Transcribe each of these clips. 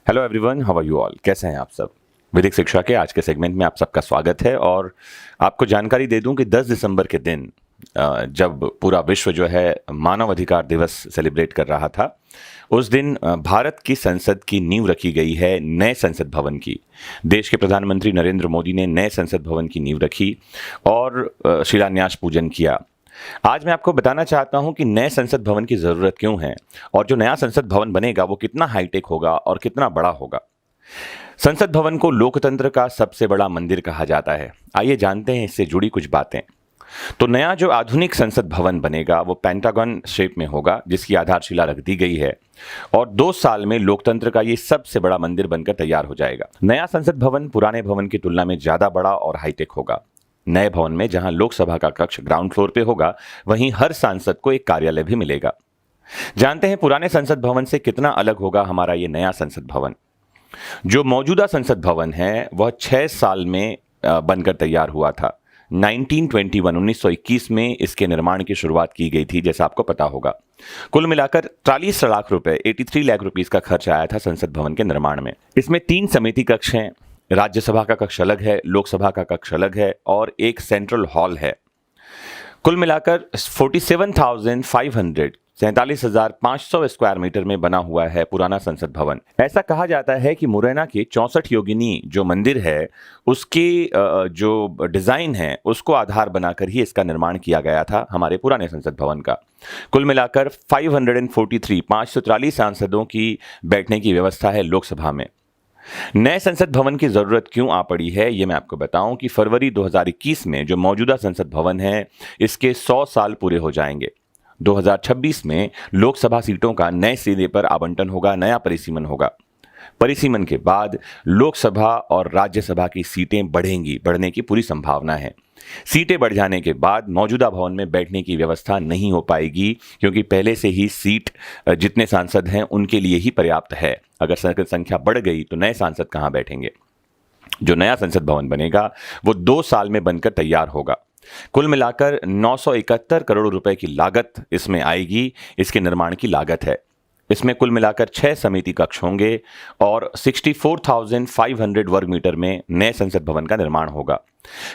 Hello everyone, how are you all? कैसे हैं आप सब? विधिक शिक्षा के आज के सेगमेंट में आप सबका स्वागत है। और आपको जानकारी दे दूं कि 10 दिसंबर के दिन जब पूरा विश्व जो है मानव अधिकार दिवस सेलिब्रेट कर रहा था, उस दिन भारत की संसद की नींव रखी गई है नए संसद भवन की। देश के प्रधानमंत्री नरेंद्र मोदी ने नए संसद भवन की नींव रखी और शिलान्यास पूजन किया। आज मैं आपको बताना चाहता हूं कि नए संसद भवन की जरूरत क्यों है और जो नया संसद भवन बनेगा वो कितना हाईटेक होगा और कितना बड़ा होगा। संसद भवन को लोकतंत्र का सबसे बड़ा मंदिर कहा जाता है। आइए जानते हैं इससे जुड़ी कुछ बातें। तो नया जो आधुनिक संसद भवन बनेगा वो पेंटागन शेप में होगा, जिसकी आधारशिला रख दी गई है और 2 साल में लोकतंत्र का ये सबसे बड़ा मंदिर बनकर तैयार हो जाएगा। नया संसद भवन पुराने भवन की तुलना में ज्यादा बड़ा और हाईटेक होगा। नए भवन में जहां लोकसभा का कक्ष ग्राउंड फ्लोर पे होगा, वहीं हर सांसद को एक कार्यालय भी मिलेगा। जानते हैं पुराने संसद भवन से कितना अलग होगा हमारा ये नया संसद भवन। जो मौजूदा संसद भवन है वह 6 साल में बनकर तैयार हुआ था। 1921 में इसके निर्माण की शुरुआत की गई थी, जैसा आपको पता होगा। कुल मिलाकर 43 लाख रुपए 83 लाख रुपीस का खर्च आया था संसद भवन के निर्माण में। इसमें 3 समिति कक्ष हैं, राज्यसभा का कक्ष अलग है, लोकसभा का कक्ष अलग है और एक सेंट्रल हॉल है। कुल मिलाकर 47,500 स्क्वायर मीटर में बना हुआ है पुराना संसद भवन। ऐसा कहा जाता है कि मुरैना के 64 योगिनी जो मंदिर है उसकी जो डिजाइन है उसको आधार बनाकर ही इसका निर्माण किया गया था हमारे पुराने संसद भवन का। कुल मिलाकर 543 सांसदों की बैठने की व्यवस्था है लोकसभा में। नए संसद भवन की जरूरत क्यों आ पड़ी है ये मैं आपको बताऊं कि फरवरी 2021 में जो मौजूदा संसद भवन है इसके 100 साल पूरे हो जाएंगे। 2026 में लोकसभा सीटों का नए सिरे पर आवंटन होगा, नया परिसीमन होगा। परिसीमन के बाद लोकसभा और राज्यसभा की सीटें बढ़ने की पूरी संभावना है। सीटें बढ़ जाने के बाद मौजूदा भवन में बैठने की व्यवस्था नहीं हो पाएगी, क्योंकि पहले से ही सीट जितने सांसद हैं उनके लिए ही पर्याप्त है। अगर संख्या बढ़ गई तो नए सांसद कहां बैठेंगे। जो नया संसद भवन बनेगा वो 2 साल में बनकर तैयार होगा। कुल मिलाकर 971 करोड़ रुपए की लागत इसमें आएगी, इसके निर्माण की लागत है। इसमें कुल मिलाकर 6 समिति कक्ष होंगे और 64,500 वर्ग मीटर में नए संसद भवन का निर्माण होगा।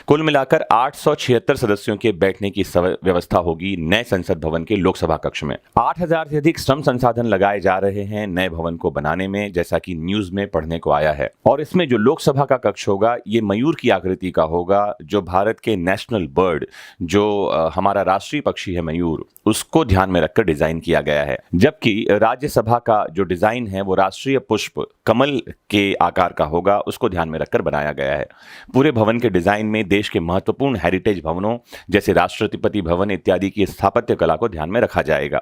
कुल मिलाकर 876 सदस्यों के बैठने की व्यवस्था होगी नए संसद भवन के लोकसभा कक्ष में। 8,000 से अधिक श्रम संसाधन लगाए जा रहे हैं नए भवन को बनाने में, जैसा कि न्यूज में पढ़ने को आया है। और इसमें जो लोकसभा का कक्ष होगा ये मयूर की आकृति का होगा, जो भारत के नेशनल बर्ड, जो हमारा राष्ट्रीय पक्षी है मयूर, उसको ध्यान में रखकर डिजाइन किया गया है। जबकि राज्यसभा का जो डिजाइन है वो राष्ट्रीय पुष्प कमल के आकार का होगा, उसको ध्यान में रखकर बनाया गया है। पूरे भवन के डिजाइन में देश के महत्वपूर्ण हेरिटेज भवनों जैसे राष्ट्रपति भवन इत्यादि की स्थापत्य कला को ध्यान में रखा जाएगा।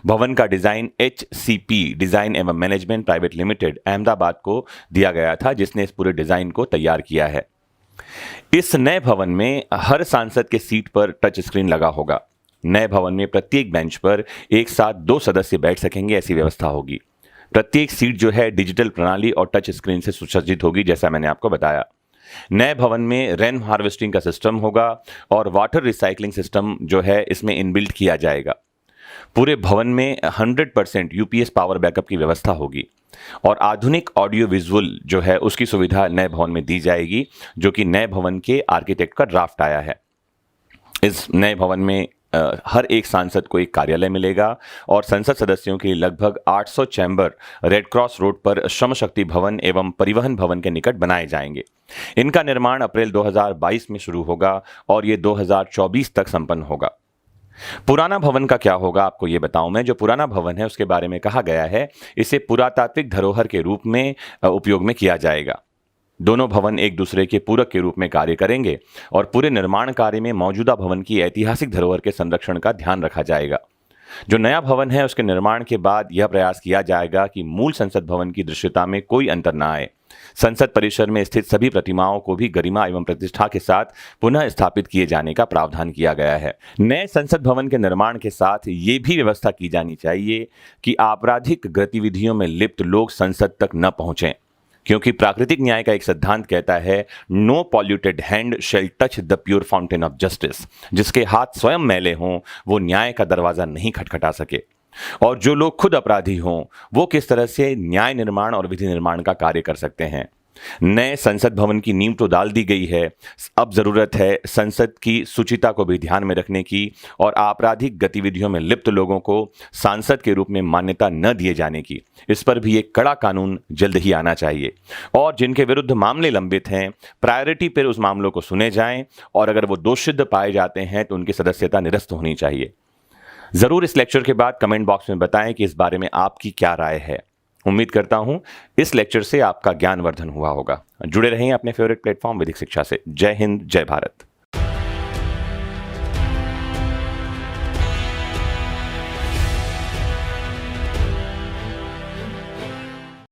भवन का डिजाइन HCP डिजाइन एवं मैनेजमेंट प्राइवेट लिमिटेड अहमदाबाद को दिया गया था, जिसने इस पूरे डिजाइन को तैयार किया है। इस नए भवन में हर सांसद के सीट पर टच स्क्रीन लगा होगा। नए भवन में प्रत्येक बेंच पर एक साथ 2 सदस्य बैठ सकेंगे, ऐसी व्यवस्था होगी। प्रत्येक सीट जो है डिजिटल प्रणाली और टच स्क्रीन से सुसज्जित होगी, जैसा मैंने आपको बताया। नए भवन में रेन हार्वेस्टिंग का सिस्टम होगा और वाटर रिसाइकलिंग सिस्टम जो है इसमें इनबिल्ट किया जाएगा। पूरे भवन में 100% UPS पावर बैकअप की व्यवस्था होगी और आधुनिक ऑडियो विजुअल जो है उसकी सुविधा नए भवन में दी जाएगी, जो कि नए भवन के आर्किटेक्ट का ड्राफ्ट आया है। इस नए भवन में हर एक सांसद को एक कार्यालय मिलेगा और संसद सदस्यों के लिए लगभग 800 चैम्बर रेड क्रॉस रोड पर श्रम शक्ति भवन एवं परिवहन भवन के निकट बनाए जाएंगे। इनका निर्माण अप्रैल 2022 में शुरू होगा और ये 2024 तक संपन्न होगा। पुराना भवन का क्या होगा आपको ये बताऊं मैं। जो पुराना भवन है उसके बारे में कहा गया है इसे पुरातात्विक धरोहर के रूप में उपयोग में किया जाएगा। दोनों भवन एक दूसरे के पूरक के रूप में कार्य करेंगे और पूरे निर्माण कार्य में मौजूदा भवन की ऐतिहासिक धरोहर के संरक्षण का ध्यान रखा जाएगा। जो नया भवन है उसके निर्माण के बाद यह प्रयास किया जाएगा कि मूल संसद भवन की दृश्यता में कोई अंतर न आए। संसद परिसर में स्थित सभी प्रतिमाओं को भी गरिमा एवं प्रतिष्ठा के साथ पुनः स्थापित किए जाने का प्रावधान किया गया है। नए संसद भवन के निर्माण के साथ ये भी व्यवस्था की जानी चाहिए कि आपराधिक गतिविधियों में लिप्त लोग संसद तक न पहुंचें, क्योंकि प्राकृतिक न्याय का एक सिद्धांत कहता है no polluted hand shall touch the pure fountain of justice. जिसके हाथ स्वयं मैले हों वो न्याय का दरवाजा नहीं खटखटा सके। और जो लोग खुद अपराधी हों वो किस तरह से न्याय निर्माण और विधि निर्माण का कार्य कर सकते हैं। नए संसद भवन की नींव तो डाल दी गई है, अब जरूरत है संसद की शुचिता को भी ध्यान में रखने की और आपराधिक गतिविधियों में लिप्त लोगों को सांसद के रूप में मान्यता न दिए जाने की। इस पर भी एक कड़ा कानून जल्द ही आना चाहिए और जिनके विरुद्ध मामले लंबित हैं प्रायोरिटी पर उस मामलों को सुने जाएं और अगर वो दोषित पाए जाते हैं तो उनकी सदस्यता निरस्त होनी चाहिए। जरूर इस लेक्चर के बाद कमेंट बॉक्स में बताएं कि इस बारे में आपकी क्या राय है। उम्मीद करता हूं इस लेक्चर से आपका ज्ञानवर्धन हुआ होगा। जुड़े रहें अपने फेवरेट प्लेटफॉर्म विधिक शिक्षा से। जय हिंद, जय भारत।